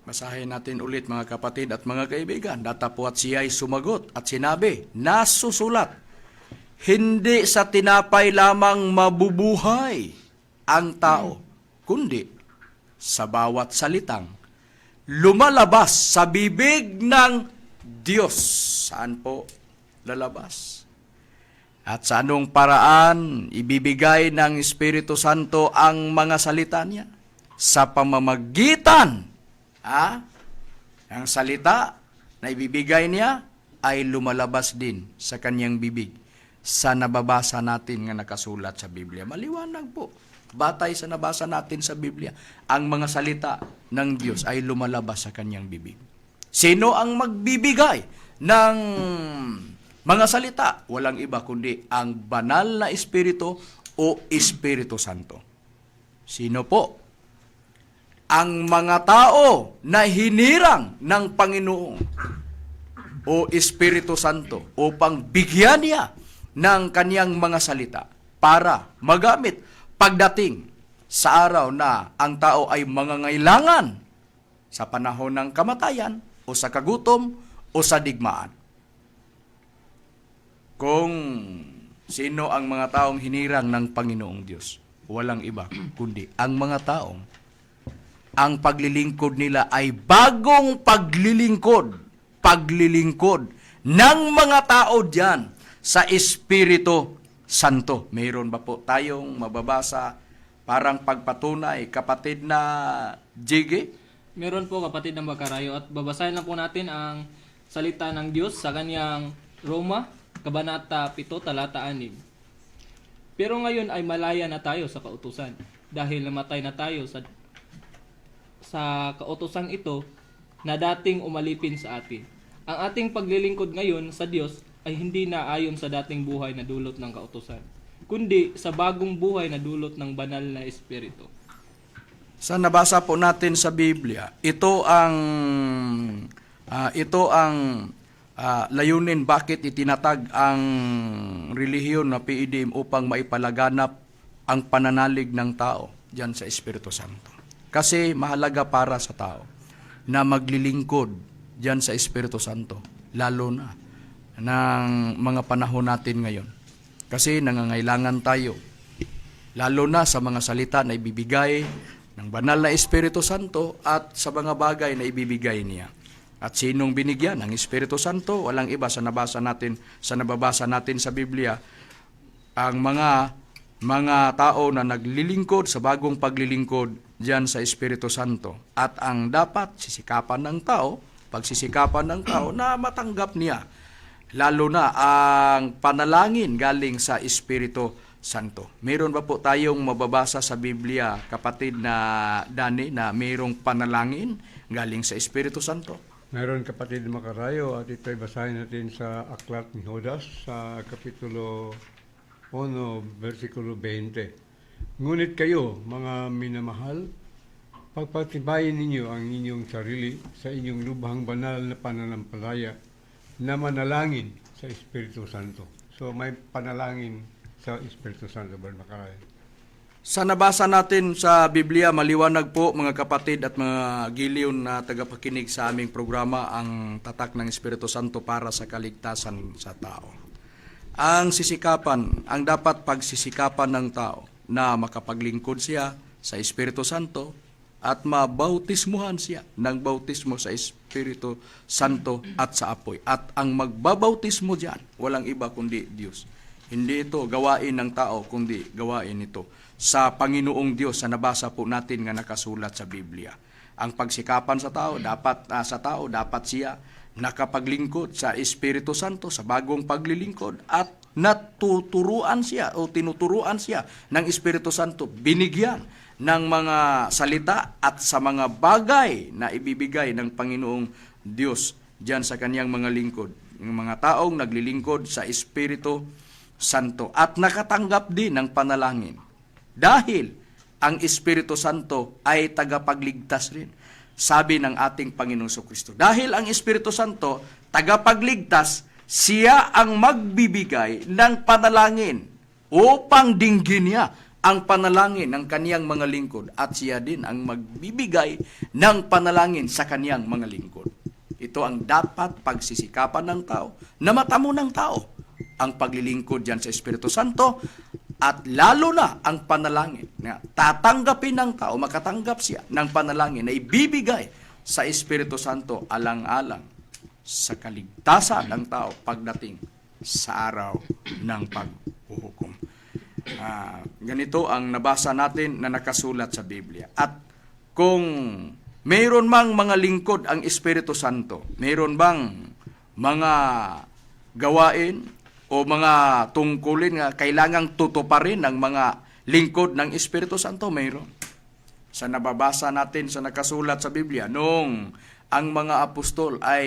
Basahin natin ulit, mga kapatid at mga kaibigan. Datapwat siya'y sumagot at sinabi, nasusulat, hindi sa tinapay lamang mabubuhay ang tao, kundi sa bawat salitang lumalabas sa bibig ng Diyos. Saan po lalabas? At sa anong paraan ibibigay ng Espiritu Santo ang mga salita niya? Sa pamamagitan, ang salita na ibibigay niya ay lumalabas din sa kanyang bibig sa nababasa natin nga nakasulat sa Biblia. Maliwanag po. Batay sa nabasa natin sa Biblia, ang mga salita ng Diyos ay lumalabas sa kanyang bibig. Sino ang magbibigay ng mga salita? Walang iba kundi ang banal na Espiritu o Espiritu Santo. Sino po? Ang mga tao na hinirang ng Panginoon o Espiritu Santo upang bigyan niya ng kanyang mga salita para magamit pagdating sa araw na ang tao ay mangangailangan sa panahon ng kamatayan o sa kagutom o sa digmaan. Kung sino ang mga taong hinirang ng Panginoong Diyos, walang iba kundi ang mga taong ang paglilingkod nila ay bagong paglilingkod ng mga tao diyan sa Espiritu Santo. Mayroon ba po tayong mababasa parang pagpatunay, kapatid na Jiggy? Meron po kapatid ng Makarayo at babasahin lang po natin ang salita ng Diyos sa kanyang Roma, Kabanata 7, talata 6. Pero ngayon ay malaya na tayo sa kautusan dahil namatay na tayo sa kautusan ito na dating umalipin sa atin. Ang ating paglilingkod ngayon sa Diyos ay hindi na ayon sa dating buhay na dulot ng kautusan, kundi sa bagong buhay na dulot ng banal na Espiritu. Sa nabasa po natin sa Biblia, ito ang layunin bakit itinatag ang relihiyon na PEDM upang maipalaganap ang pananalig ng tao diyan sa Espiritu Santo. Kasi mahalaga para sa tao na maglilingkod diyan sa Espiritu Santo, lalo na ng mga panahon natin ngayon. Kasi nangangailangan tayo, lalo na sa mga salita na ibibigay ng banal na Espiritu Santo at sa mga bagay na ibibigay niya. At sinong binigyan ng Espiritu Santo? Walang iba sa nababasa natin sa Biblia, ang mga tao na naglilingkod sa bagong paglilingkod diyan sa Espiritu Santo. At ang dapat pagsisikapan ng tao na matanggap niya, lalo na ang panalangin galing sa Espiritu Santo. Meron ba po tayong mababasa sa Biblia, kapatid na Dani, na mayroong panalangin galing sa Espiritu Santo? Meron, kapatid Makarayo, at ito'y basahin natin sa Aklat ni Judas sa Kapitulo 1, versikulo 20. Ngunit kayo, mga minamahal, pagpatibayin ninyo ang inyong sarili sa inyong lubhang banal na pananampalataya na manalangin sa Espiritu Santo. So may panalangin sa Espiritu Santo, Brad Makarayo. Sa nabasa natin sa Biblia, maliwanag po mga kapatid at mga giliw na tagapakinig sa aming programa ang tatak ng Espiritu Santo para sa kaligtasan sa tao. Ang dapat pagsisikapan ng tao na makapaglingkod siya sa Espiritu Santo at mabautismuhan siya ng bautismo sa Espiritu Santo at sa apoy. At ang magbabautismo diyan, walang iba kundi Diyos. Hindi ito gawain ng tao, kundi gawain ito sa Panginoong Diyos sa nabasa po natin nga nakasulat sa Biblia. Ang pagsikapan sa tao, dapat siya nakapaglingkod sa Espiritu Santo sa bagong paglilingkod at tinuturuan siya ng Espiritu Santo, binigyan ng mga salita at sa mga bagay na ibibigay ng Panginoong Diyos diyan sa kaniyang mga lingkod. Yung mga taong naglilingkod sa Espiritu Santo at nakatanggap din ng panalangin. Dahil ang Espiritu Santo ay tagapagligtas rin. Sabi ng ating Panginoong Kristo, dahil ang Espiritu Santo tagapagligtas, siya ang magbibigay ng panalangin upang dinggin niya ang panalangin ng kaniyang mga lingkod at siya din ang magbibigay ng panalangin sa kaniyang mga lingkod. Ito ang dapat pagsisikapan ng tao na matamo ng tao ang paglilingkod diyan sa Espiritu Santo at lalo na ang panalangin na tatanggapin ng tao, makatanggap siya ng panalangin na ibibigay sa Espiritu Santo alang-alang sa kaligtasan ng tao pagdating sa araw ng paghuhukom. Ganito ang nabasa natin na nakasulat sa Biblia. At kung mayroon mang mga lingkod ang Espiritu Santo, mayroon bang mga gawain o mga tungkulin nga kailangang tutuparin ng mga lingkod ng Espiritu Santo? Mayroon. Sa nababasa natin sa nakasulat sa Biblia, nung ang mga apostol ay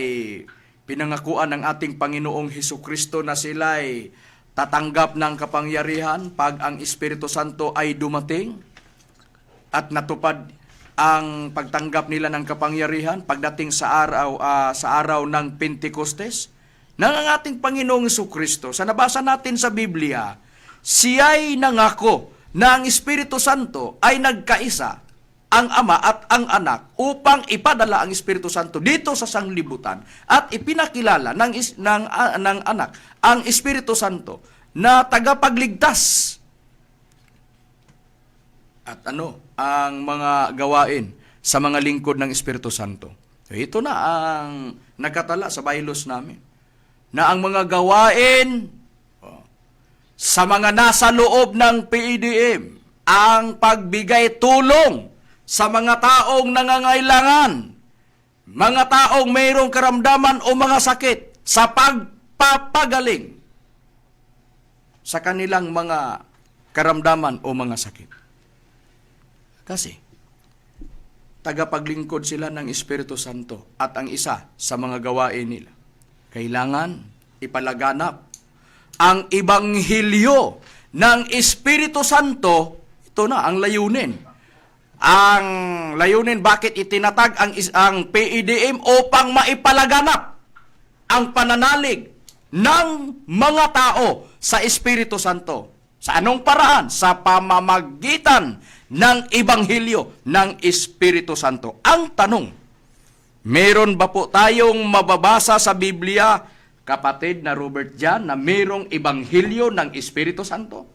pinangakuan ng ating Panginoong Hesukristo na sila ay tatanggap ng kapangyarihan pag ang Espiritu Santo ay dumating at natupad ang pagtanggap nila ng kapangyarihan pagdating sa araw ng Pentecostes, nang ang ating Panginoong Jesucristo, sa nabasa natin sa Biblia, siya'y nangako na ang Espiritu Santo ay nagkaisa, ang Ama at ang Anak, upang ipadala ang Espiritu Santo dito sa sanglibutan at ipinakilala ng Anak ang Espiritu Santo na tagapagligtas. At ang mga gawain sa mga lingkod ng Espiritu Santo. Ito na ang nakatala sa bylaws namin. Na ang mga gawain sa mga nasa loob ng PEDM, ang pagbigay tulong sa mga taong nangangailangan, mga taong mayroong karamdaman o mga sakit, sa pagpapagaling sa kanilang mga karamdaman o mga sakit. Kasi, tagapaglingkod sila ng Espiritu Santo at ang isa sa mga gawain nila, kailangan ipalaganap ang Ibanghilyo ng Espiritu Santo. Ito na ang layunin. Ang layunin, bakit itinatag ang PEDM? Upang maipalaganap ang pananalig ng mga tao sa Espiritu Santo. Sa anong paraan? Sa pamamagitan ng Ibanghilyo ng Espiritu Santo. Ang tanong, meron ba po tayong mababasa sa Biblia, kapatid na Robert Jan, na merong Ibanghilyo ng Espiritu Santo?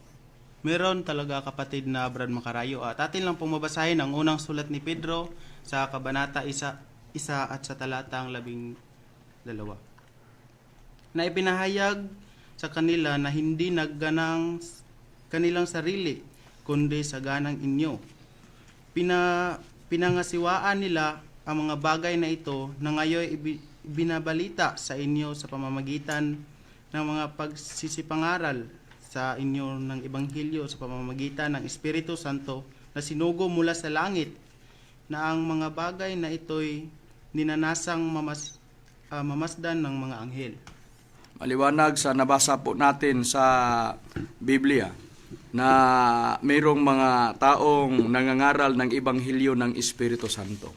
Meron talaga, kapatid na Brad Macarayo. At atin lang pong mabasahin ang unang sulat ni Pedro sa Kabanata 1 at sa talatang 12. Na ipinahayag sa kanila na hindi nagganang kanilang sarili, kundi sa ganang inyo. Pinangasiwaan nila ang mga bagay na ito na ngayon binabalita sa inyo sa pamamagitan ng mga pagsisipangaral sa inyo ng Ebanghelyo sa pamamagitan ng Espiritu Santo na sinugo mula sa langit, na ang mga bagay na ito'y ninanasang mamasdan ng mga anghel. Maliwanag sa nabasa po natin sa Biblia na mayroong mga taong nangangaral ng Ebanghelyo ng Espiritu Santo.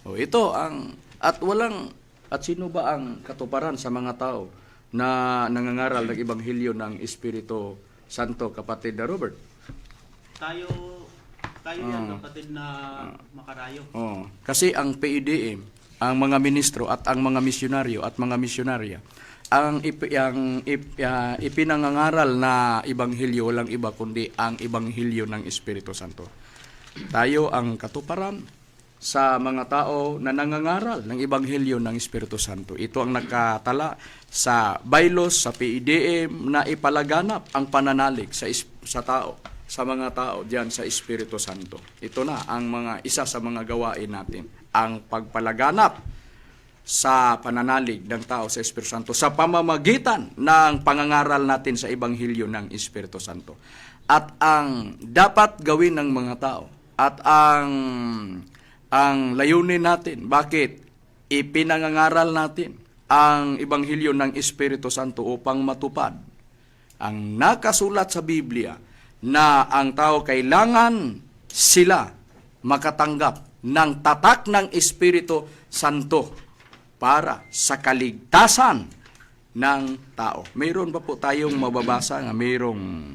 O ito ang, at sino ba ang katuparan sa mga tao na nangangaral ng Ebanghelyo ng Espiritu Santo, kapatid na Robert? Tayo yan, kapatid na Macarayo. Kasi ang PEDM, ang mga ministro at ang mga misyonaryo at mga misyonarya, ang ipinangangaral na Ebanghelyo walang iba kundi ang Ebanghelyo ng Espiritu Santo. Tayo ang katuparan sa mga tao na nangangaral ng Ebanghelyo ng Espiritu Santo. Ito ang nakatala sa bylaws sa PEDM na ipalaganap ang pananalig sa tao, sa mga tao diyan sa Espiritu Santo. Ito na ang isa sa mga gawain natin, ang pagpalaganap sa pananalig ng tao sa Espiritu Santo sa pamamagitan ng pangangaral natin sa Ebanghelyo ng Espiritu Santo. At ang dapat gawin ng mga tao at ang layunin natin, bakit ipinangangaral natin ang Ebanghelyo ng Espiritu Santo upang matupad ang nakasulat sa Biblia na ang tao kailangan sila makatanggap ng tatak ng Espiritu Santo para sa kaligtasan ng tao. Mayroon ba po tayong mababasa na mayroong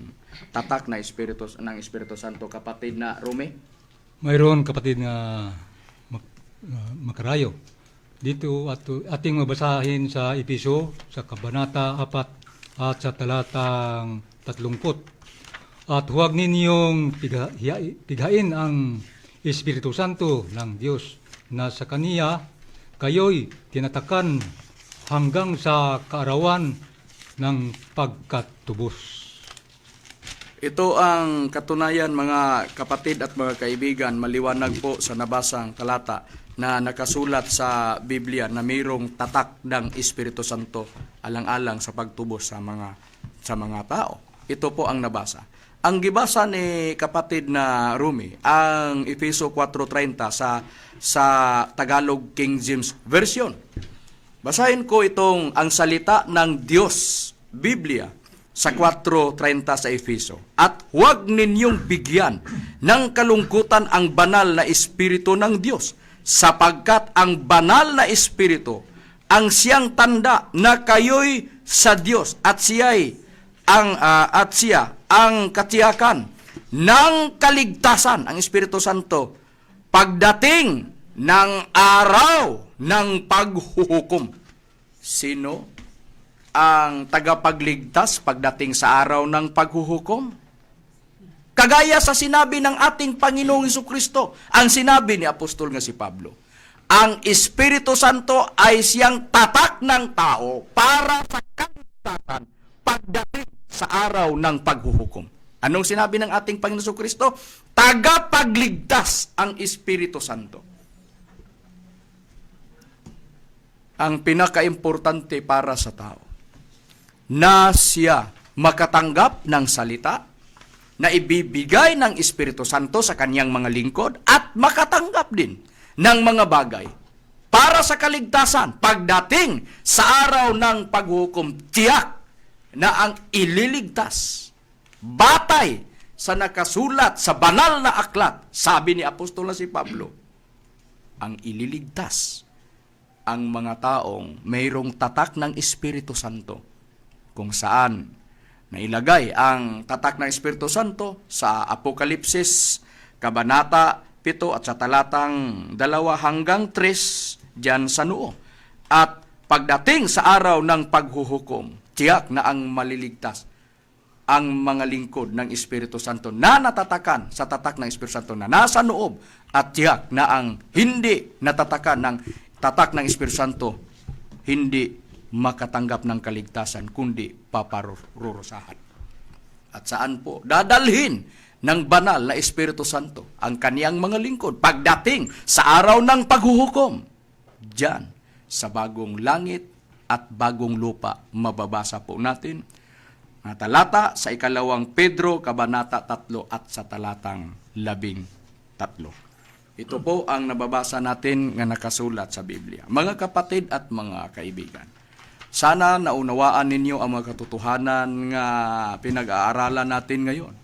tatak na ng Espiritu Santo, kapatid na Rome? Mayroon, kapatid na Macarayo. Dito ating mabasahin sa Episo, sa Kabanata 4 at sa talatang 30. At huwag ninyong pighain ang Espiritu Santo ng Diyos, na sa Kaniya kayo'y tinatakan hanggang sa kaarawan ng pagkatubos. Ito ang katunayan, mga kapatid at mga kaibigan, maliwanag po sa nabasang talata na nakasulat sa Biblia na mayroong tatak ng Espiritu Santo alang-alang sa pagtubos sa mga tao. Ito po ang nabasa. Ang gibasa ni kapatid na Rumi, ang Efeso 4:30 sa Tagalog King James Version. Basahin ko itong ang salita ng Diyos, Biblia, sa 4:30 sa Efeso. At huwag ninyong bigyan ng kalungkutan ang banal na Espiritu ng Diyos, sapagkat ang banal na Espiritu ang siyang tanda na kayo'y sa Diyos at siya ang katiyakan ng kaligtasan, ang Espiritu Santo, pagdating ng araw ng paghuhukom. Sino ang tagapagligtas pagdating sa araw ng paghuhukom? Kagaya sa sinabi ng ating Panginoong Jesucristo, ang sinabi ni Apostol nga si Pablo, ang Espiritu Santo ay siyang tatak ng tao para sa kaligtasan pagdating sa araw ng paghuhukom. Anong sinabi ng ating Panginoong Jesucristo? Tagapagligtas ang Espiritu Santo. Ang pinakaimportante para sa tao, na siya makatanggap ng salita na ibibigay ng Espiritu Santo sa kanyang mga lingkod at makatanggap din ng mga bagay para sa kaligtasan pagdating sa araw ng paghukom. Tiyak na ang ililigtas batay sa nakasulat sa banal na aklat, sabi ni Apostol na si Pablo, ang ililigtas ang mga taong mayroong tatak ng Espiritu Santo, kung saan nailagay ang tatak ng Espiritu Santo sa Apokalipsis, Kabanata 7 at sa talatang 2 hanggang 3 diyan sa noo. At pagdating sa araw ng paghuhukom, tiyak na ang maliligtas ang mga lingkod ng Espiritu Santo na natatakan sa tatak ng Espiritu Santo na nasa noob, at tiyak na ang hindi natatakan ng tatak ng Espiritu Santo hindi makatanggap ng kaligtasan kundi paparurusahan. At saan po dadalhin ng banal na Espiritu Santo ang kaniyang mga lingkod pagdating sa araw ng paghuhukom? Diyan sa bagong langit at bagong lupa. Mababasa po natin na talata sa 2 Pedro, Kabanata 3 at sa talatang 13. Ito po ang nababasa natin nga nakasulat sa Biblia. Mga kapatid at mga kaibigan, sana naunawaan ninyo ang mga katotohanan nga pinag-aaralan natin ngayon.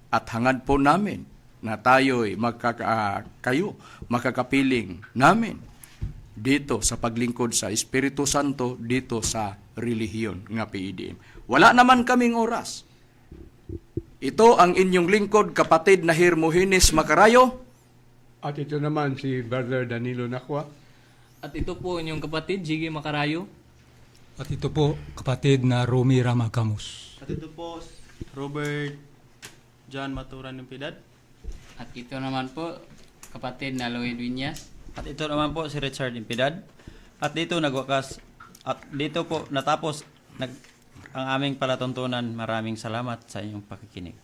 At hangad po namin na tayo'y makakapiling namin dito sa paglingkod sa Espiritu Santo, dito sa relihiyon nga PIDM. Wala naman kaming oras. Ito ang inyong lingkod, kapatid na Hermogenes Macarayo. At ito naman si Brother Danilo Nakwa. At ito po inyong kapatid, Jiggy Macarayo. At ito po, kapatid na Romy Ramagamus. At ito po, Robert John Maturan ng Piedad. At ito naman po, kapatid na Lloyd Viñas. At ito naman po si Richard Impidad. At dito nagwakas, at dito po natapos ang aming palatuntunan. Maraming salamat sa inyong pakikinig.